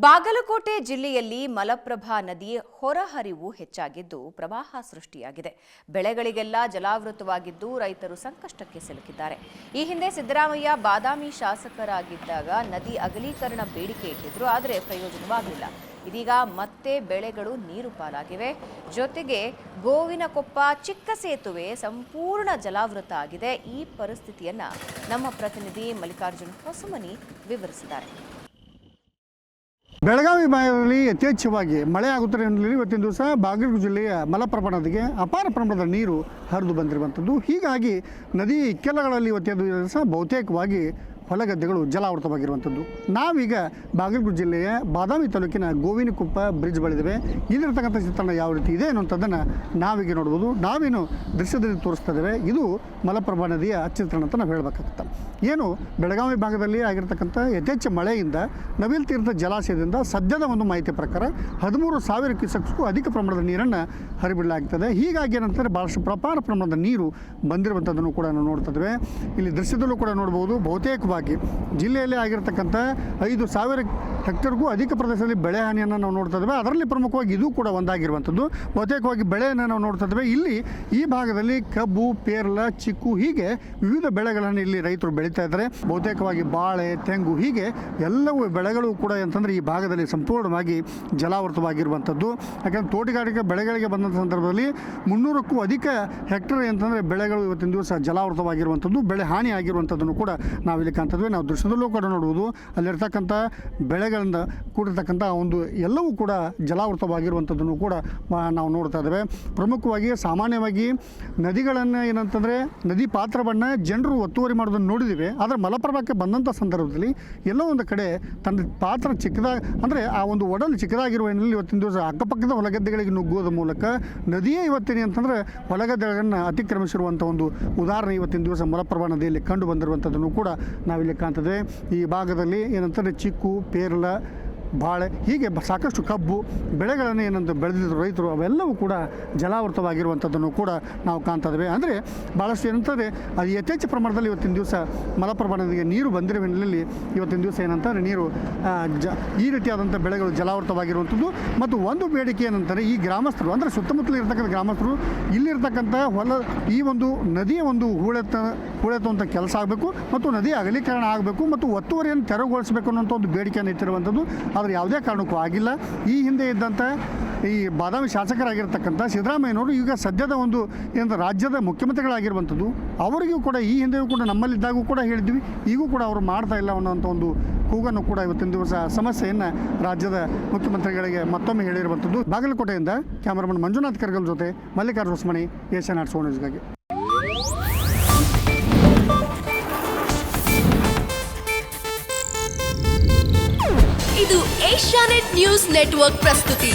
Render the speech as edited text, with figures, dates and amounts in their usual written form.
ಬಾಗಲಕೋಟೆ ಜಿಲ್ಲೆಯಲ್ಲಿ ಮಲಪ್ರಭಾ ನದಿ ಹೊರಹರಿವು ಹೆಚ್ಚಾಗಿದ್ದು ಪ್ರವಾಹ ಸೃಷ್ಟಿಯಾಗಿದೆ. ಬೆಳೆಗಳಿಗೆಲ್ಲ ಜಲಾವೃತವಾಗಿದ್ದು ರೈತರು ಸಂಕಷ್ಟಕ್ಕೆ ಸಿಲುಕಿದ್ದಾರೆ. ಈ ಹಿಂದೆ ಸಿದ್ದರಾಮಯ್ಯ ಬಾದಾಮಿ ಶಾಸಕರಾಗಿದ್ದಾಗ ನದಿ ಅಗಲೀಕರಣ ಬೇಡಿಕೆ ಇಟ್ಟಿದ್ರು, ಆದರೆ ಪ್ರಯೋಜನವಾಗಲಿಲ್ಲ. ಇದೀಗ ಮತ್ತೆ ಬೆಳೆಗಳು ನೀರು ಪಾಲಾಗಿವೆ. ಜೊತೆಗೆ ಗೋವಿನಕೊಪ್ಪ ಚಿಕ್ಕ ಸೇತುವೆ ಸಂಪೂರ್ಣ ಜಲಾವೃತ ಆಗಿದೆ. ಈ ಪರಿಸ್ಥಿತಿಯನ್ನ ನಮ್ಮ ಪ್ರತಿನಿಧಿ ಮಲ್ಲಿಕಾರ್ಜುನ್ ಹೊಸಮನಿ ವಿವರಿಸಿದ್ದಾರೆ. ಬೆಳಗಾವಿ ಭಾಗದಲ್ಲಿ ಯಥೇಚ್ಛವಾಗಿ ಮಳೆ ಆಗುತ್ತಿರುವ ಇವತ್ತಿನ ದಿವಸ ಬಾಗಲಕೋಟೆ ಜಿಲ್ಲೆಯ ಮಲಪ್ರಭಾ ನದಿಗೆ ಅಪಾರ ಪ್ರಮಾಣದ ನೀರು ಹರಿದು ಬಂದಿರುವಂಥದ್ದು. ಹೀಗಾಗಿ ನದಿ ಇಕ್ಕೆಲಗಳಲ್ಲಿ ಇವತ್ತಿನ ದಿವಸ ಬಹುತೇಕವಾಗಿ ಹೊಲಗದ್ದೆಗಳು ಜಲಾವೃತವಾಗಿರುವಂಥದ್ದು. ನಾವೀಗ ಬಾಗಲಕೋಟೆ ಜಿಲ್ಲೆಯ ಬಾದಾಮಿ ತಾಲೂಕಿನ ಗೋವಿನಕೊಪ್ಪ ಬ್ರಿಡ್ಜ್ ಬಳಿದಿವೆ. ಇಲ್ಲಿರ್ತಕ್ಕಂಥ ಚಿತ್ರಣ ಯಾವ ರೀತಿ ಇದೆ ಅನ್ನೋಂಥದ್ದನ್ನು ನಾವೀಗ ನೋಡ್ಬೋದು. ನಾವೇನು ದೃಶ್ಯದಲ್ಲಿ ತೋರಿಸ್ತಾ ಇದ್ದೇವೆ, ಇದು ಮಲಪ್ರಭಾ ನದಿಯ ಚಿತ್ರಣ ಅಂತ ನಾವು ಹೇಳಬೇಕಾಗುತ್ತೆ. ಏನು ಬೆಳಗಾವಿ ಭಾಗದಲ್ಲಿ ಆಗಿರ್ತಕ್ಕಂಥ ಯಥೇಚ್ಛ ಮಳೆಯಿಂದ ನವಿಲ್ ತೀರ್ಥ ಜಲಾಶಯದಿಂದ ಸದ್ಯದ ಒಂದು ಮಾಹಿತಿ ಪ್ರಕಾರ 13,000 ಕ್ಯೂಸೆಕ್ಸ್ಗೂ ಅಧಿಕ ಪ್ರಮಾಣದ ನೀರನ್ನು ಹರಿಬಿಡಲಾಗ್ತದೆ. ಹೀಗಾಗಿ ಏನಂತಾರೆ, ಭಾಳಷ್ಟು ಅಪಾರ ಪ್ರಮಾಣದ ನೀರು ಬಂದಿರುವಂಥದ್ದನ್ನು ಕೂಡ ನಾವು ನೋಡ್ತಾ ಇದ್ದೇವೆ. ಇಲ್ಲಿ ದೃಶ್ಯದಲ್ಲೂ ಕೂಡ ನೋಡ್ಬೋದು. ಬಹುತೇಕವಾಗಿ ಜಿಲ್ಲೆಯಲ್ಲಿ ಆಗಿರ್ತಕ್ಕಂಥ 5,000 ಹೆಕ್ಟರ್ಗೂ ಅಧಿಕ ಪ್ರದೇಶದಲ್ಲಿ ಬೆಳೆ ಹಾನಿಯನ್ನು ನಾವು ನೋಡ್ತಾ ಇದ್ದೇವೆ. ಅದರಲ್ಲಿ ಪ್ರಮುಖವಾಗಿ ಇದು ಕೂಡ ಒಂದಾಗಿರುವಂಥದ್ದು. ಬಹುತೇಕವಾಗಿ ಬೆಳೆಯನ್ನು ನಾವು ನೋಡ್ತಾ ಇದ್ದೇವೆ. ಇಲ್ಲಿ ಈ ಭಾಗದಲ್ಲಿ ಕಬ್ಬು, ಪೇರಲ, ಚಿಕ್ಕು ಹೀಗೆ ವಿವಿಧ ಬೆಳೆಗಳನ್ನು ಇಲ್ಲಿ ರೈತರು ಬೆಳೀತಾ ಇದ್ದಾರೆ. ಬಹುತೇಕವಾಗಿ ಬಾಳೆ, ತೆಂಗು ಹೀಗೆ ಎಲ್ಲವೂ ಬೆಳೆಗಳು ಕೂಡ ಅಂತಂದರೆ ಈ ಭಾಗದಲ್ಲಿ ಸಂಪೂರ್ಣವಾಗಿ ಜಲಾವೃತವಾಗಿರುವಂಥದ್ದು. ಯಾಕಂದರೆ ತೋಟಗಾರಿಕೆ ಬೆಳೆಗಳಿಗೆ ಬಂದಂಥ ಸಂದರ್ಭದಲ್ಲಿ 300ಕ್ಕೂ ಅಧಿಕ ಹೆಕ್ಟರ್ ಅಂತಂದರೆ ಬೆಳೆಗಳು ಇವತ್ತಿನ ದಿವಸ ಜಲಾವೃತವಾಗಿರುವಂಥದ್ದು, ಬೆಳೆ ಹಾನಿ ಆಗಿರುವಂಥದ್ದನ್ನು ಕೂಡ ನಾವಿಲ್ಲಿ ಕಾಣ್ತಿದ್ವಿ. ನಾವು ದೃಶ್ಯದಲ್ಲೂ ಕೂಡ ನೋಡುವುದು ಅಲ್ಲಿರ್ತಕ್ಕಂಥ ಬೆಳೆಗಳಿಂದ ಕೂಡಿರ್ತಕ್ಕಂಥ ಒಂದು ಎಲ್ಲವೂ ಕೂಡ ಜಲಾವೃತವಾಗಿರುವಂಥದ್ದನ್ನು ಕೂಡ ನಾವು ನೋಡ್ತಾ ಇದ್ದೇವೆ. ಪ್ರಮುಖವಾಗಿ ಸಾಮಾನ್ಯವಾಗಿ ನದಿಗಳನ್ನು ಏನಂತಂದರೆ ನದಿ ಪಾತ್ರವನ್ನು ಜನರು ಒತ್ತುವರಿ ಮಾಡೋದನ್ನು ನೋಡಿದ್ದೀವಿ. ಆದರೆ ಮಲಪ್ರಭಾಕ್ಕೆ ಬಂದಂಥ ಸಂದರ್ಭದಲ್ಲಿ ಎಲ್ಲೋ ಒಂದು ಕಡೆ ತನ್ನ ಪಾತ್ರ ಚಿಕ್ಕದಾಗಿ ಅಂದರೆ ಆ ಒಂದು ಒಡಲು ಚಿಕ್ಕದಾಗಿರುವ ಹಿನ್ನೆಲೆಯಲ್ಲಿ ಇವತ್ತಿನ ದಿವಸ ಅಕ್ಕಪಕ್ಕದ ಹೊಲಗದ್ದೆಗಳಿಗೆ ನುಗ್ಗುವುದರ ಮೂಲಕ ನದಿಯೇ ಇವತ್ತಿನ ಅಂತಂದರೆ ಹೊಲಗದ್ದೆಗಳನ್ನು ಅತಿಕ್ರಮಿಸಿರುವಂಥ ಒಂದು ಉದಾಹರಣೆ ಇವತ್ತಿನ ದಿವಸ ಮಲಪ್ರಭಾ ನದಿಯಲ್ಲಿ ಕಂಡು ಬಂದಿರುವಂಥದ್ದನ್ನು ಕೂಡ ನಾವಿಲ್ಲಿ ಕಾಣ್ತದೆ. ಈ ಭಾಗದಲ್ಲಿ ಏನಂತಂದರೆ ಚಿಕ್ಕು, ಪೇರಲ, ಬಾಳೆ ಹೀಗೆ ಸಾಕಷ್ಟು ಕಬ್ಬು ಬೆಳೆಗಳನ್ನು ಏನಂತ ಬೆಳೆದಿದ್ರು ರೈತರು, ಅವೆಲ್ಲವೂ ಕೂಡ ಜಲಾವೃತವಾಗಿರುವಂಥದ್ದನ್ನು ಕೂಡ ನಾವು ಕಾಣ್ತಾ ಇದ್ದೇವೆ. ಅಂದರೆ ಭಾಳಷ್ಟು ಏನಂತಂದರೆ ಅದು ಯಥೇಚ್ಛ ಪ್ರಮಾಣದಲ್ಲಿ ಇವತ್ತಿನ ದಿವಸ ಮಲಪ್ರಭಾ ನದಿಗೆ ನೀರು ಬಂದಿರುವ ಹಿನ್ನೆಲೆಯಲ್ಲಿ ಇವತ್ತಿನ ದಿವಸ ಏನಂತಾರೆ ನೀರು ಈ ರೀತಿಯಾದಂಥ ಬೆಳೆಗಳು ಜಲಾವೃತವಾಗಿರುವಂಥದ್ದು. ಮತ್ತು ಒಂದು ಬೇಡಿಕೆ ಏನಂತಾರೆ, ಈ ಗ್ರಾಮಸ್ಥರು ಅಂದರೆ ಸುತ್ತಮುತ್ತಲು ಇರ್ತಕ್ಕಂಥ ಗ್ರಾಮಸ್ಥರು ಇಲ್ಲಿರ್ತಕ್ಕಂಥ ಈ ಒಂದು ನದಿಯ ಒಂದು ಹೂಳೆತ್ತುವಂಥ ಕೆಲಸ ಆಗಬೇಕು ಮತ್ತು ನದಿ ಅಗಲೀಕರಣ ಆಗಬೇಕು ಮತ್ತು ಒತ್ತುವರಿಯನ್ನು ತೆರವುಗೊಳಿಸಬೇಕು ಅನ್ನೋಂಥ ಒಂದು ಬೇಡಿಕೆಯನ್ನು ಇಟ್ಟಿರುವಂಥದ್ದು. ಆದರೆ ಯಾವುದೇ ಕಾರಣಕ್ಕೂ ಆಗಿಲ್ಲ. ಈ ಹಿಂದೆ ಇದ್ದಂಥ ಈ ಬಾದಾಮಿ ಶಾಸಕರಾಗಿರ್ತಕ್ಕಂಥ ಸಿದ್ದರಾಮಯ್ಯನವರು ಈಗ ಸದ್ಯದ ಒಂದು ಏನಂತ ರಾಜ್ಯದ ಮುಖ್ಯಮಂತ್ರಿಗಳಾಗಿರುವಂಥದ್ದು. ಅವರಿಗೂ ಕೂಡ ಈ ಹಿಂದೆಯೂ ಕೂಡ ನಮ್ಮಲ್ಲಿದ್ದಾಗೂ ಕೂಡ ಹೇಳಿದ್ವಿ, ಈಗೂ ಕೂಡ ಅವರು ಮಾಡ್ತಾ ಇಲ್ಲ ಅನ್ನೋಂಥ ಒಂದು ಕೂಗನ್ನು ಕೂಡ ಇವತ್ತಿನ ದಿವಸ ಸಮಸ್ಯೆಯನ್ನು ರಾಜ್ಯದ ಮುಖ್ಯಮಂತ್ರಿಗಳಿಗೆ ಮತ್ತೊಮ್ಮೆ ಹೇಳಿರುವಂಥದ್ದು. ಬಾಗಲಕೋಟೆಯಿಂದ ಕ್ಯಾಮರಾಮನ್ ಮಂಜುನಾಥ್ ಕರ್ಗಲ್ ಜೊತೆ ಮಲ್ಲಿಕಾರ್ಜುನ ಹೊಸಮನಿ, ಏಷ್ಯನ್ ಆರ್ಟ್ಸ್ ನ್ಯೂಸ್ಗಾಗಿ. ಇದು ಏಷ್ಯಾನೆಟ್ ನ್ಯೂಸ್ ನೆಟ್ವರ್ಕ್ ಪ್ರಸ್ತುತಿ.